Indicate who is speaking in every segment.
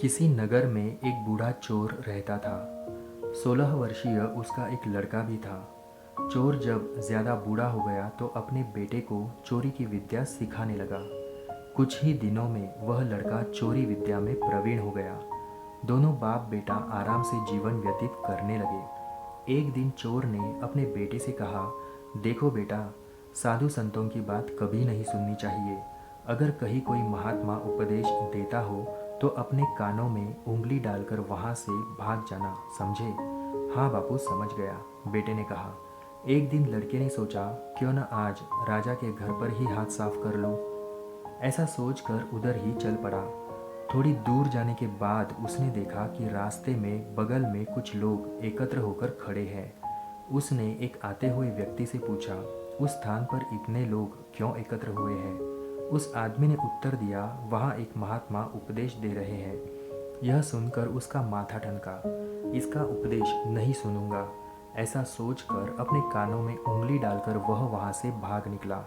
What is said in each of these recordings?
Speaker 1: किसी नगर में एक बूढ़ा चोर रहता था। 16 वर्षीय उसका एक लड़का भी था। चोर जब ज़्यादा बूढ़ा हो गया तो अपने बेटे को चोरी की विद्या सिखाने लगा। कुछ ही दिनों में वह लड़का चोरी विद्या में प्रवीण हो गया। दोनों बाप बेटा आराम से जीवन व्यतीत करने लगे। एक दिन चोर ने अपने बेटे से कहा, देखो बेटा, साधु संतों की बात कभी नहीं सुननी चाहिए। अगर कहीं कोई महात्मा उपदेश देता हो तो अपने कानों में उंगली डालकर वहां से भाग जाना, समझे? हाँ बापू, समझ गया, बेटे ने कहा। एक दिन लड़के ने सोचा, क्यों न आज राजा के घर पर ही हाथ साफ कर लूं। ऐसा सोचकर उधर ही चल पड़ा। थोड़ी दूर जाने के बाद उसने देखा कि रास्ते में बगल में कुछ लोग एकत्र होकर खड़े हैं। उसने एक आते हुए व्यक्ति से पूछा, उस स्थान पर इतने लोग क्यों एकत्र हुए हैं? उस आदमी ने उत्तर दिया, वहाँ एक महात्मा उपदेश दे रहे हैं। यह सुनकर उसका माथा ठनका। इसका उपदेश नहीं सुनूंगा। ऐसा सोचकर अपने कानों में उंगली डालकर वह वहाँ से भाग निकला।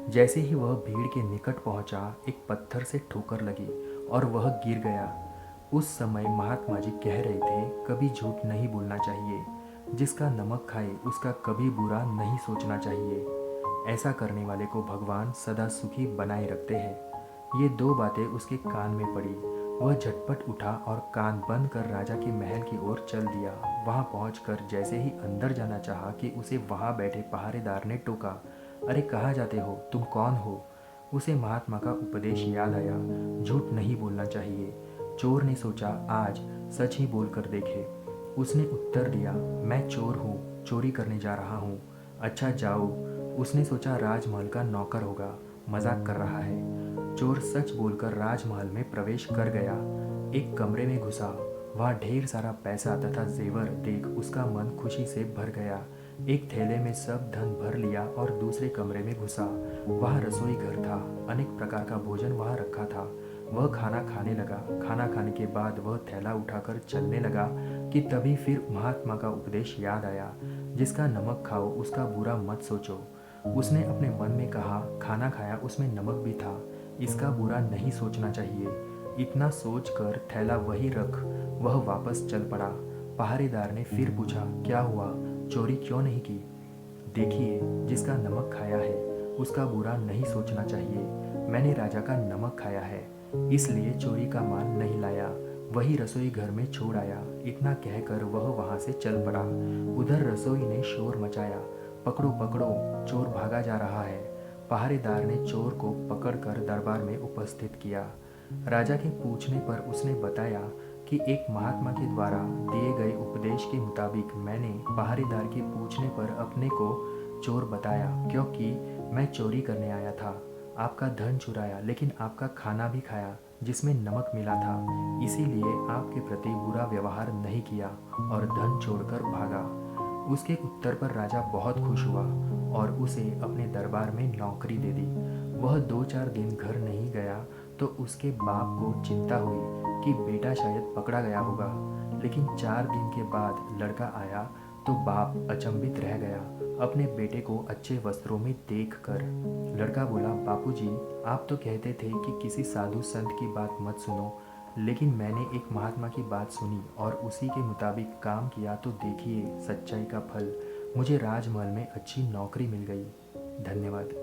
Speaker 1: जैसे ही वह भीड़ के निकट पहुंचा, एक पत्थर से ठोकर लगी और वह गिर गया। उस समय महात्मा जी कह रहे थे, कभी झूठ नहीं बोलना चाहिए। जिसका नमक खाए उसका कभी बुरा नहीं सोचना चाहिए। ऐसा करने वाले को भगवान सदा सुखी बनाए रखते हैं। ये दो बातें उसके कान में पड़ी। वह झटपट उठा और कान बंद कर राजा के महल की ओर चल दिया। वहां पहुंचकर जैसे ही अंदर जाना चाहा कि उसे वहां बैठे पहरेदार ने टोका, अरे कहाँ जाते हो, तुम कौन हो? उसे महात्मा का उपदेश याद आया, झूठ नहीं बोलना चाहिए। चोर ने सोचा, आज सच ही बोल कर देखे। उसने उत्तर दिया, मैं चोर हूँ, चोरी करने जा रहा हूँ। अच्छा जाओ। उसने सोचा राजमहल का नौकर होगा, मजाक कर रहा है। चोर सच बोलकर राजमहल में प्रवेश कर गया। एक कमरे में घुसा। वहाँ ढेर सारा पैसा तथा जेवर देख उसका मन खुशी से भर गया। एक थैले में सब धन भर लिया और दूसरे कमरे में घुसा। वहाँ रसोई घर था। अनेक प्रकार का भोजन वहाँ रखा था। वह खाना खाने लगा। खाना खाने के बाद वह थैला उठाकर चलने लगा कि तभी फिर महात्मा का उपदेश याद आया, जिसका नमक खाओ उसका बुरा मत सोचो। उसने अपने मन में कहा, खाना खाया उसमें नमक भी था, इसका बुरा नहीं सोचना चाहिए। इतना सोचकर थैला वहीं रख वह वापस चल पड़ा। पहरेदार ने फिर पूछा, क्या हुआ, चोरी क्यों नहीं की? देखिए, जिसका नमक खाया है उसका बुरा नहीं सोचना चाहिए। मैंने राजा का नमक खाया है, इसलिए चोरी का माल नहीं लाया, वही रसोई घर में छोड़ आया। इतना कहकर वह वहां से चल पड़ा। उधर रसोई ने शोर मचाया, पकड़ो पकड़ो, चोर भागा जा रहा है। पहरेदार ने चोर को पकड़कर दरबार में उपस्थित किया। राजा के पूछने पर उसने बताया कि एक महात्मा के द्वारा दिए गए उपदेश के मुताबिक मैंने पहरेदार के पूछने पर अपने को चोर बताया, क्योंकि मैं चोरी करने आया था। आपका धन चुराया, लेकिन आपका खाना भी खाया जिसमें नमक मिला था, इसीलिए आपके प्रति बुरा व्यवहार नहीं किया और धन छोड़कर भागा। उसके उत्तर पर राजा बहुत खुश हुआ और उसे अपने दरबार में नौकरी दे दी। वह 2-4 दिन घर नहीं गया तो उसके बाप को चिंता हुई कि बेटा शायद पकड़ा गया होगा। लेकिन 4 दिन के बाद लड़का आया तो बाप अचंभित रह गया अपने बेटे को अच्छे वस्त्रों में देखकर। लड़का बोला, बापूजी, आप तो कहते थे कि किसी साधु संत की बात मत सुनो, लेकिन मैंने एक महात्मा की बात सुनी और उसी के मुताबिक काम किया तो देखिए सच्चाई का फल। मुझे राजमहल में अच्छी नौकरी मिल गई। धन्यवाद।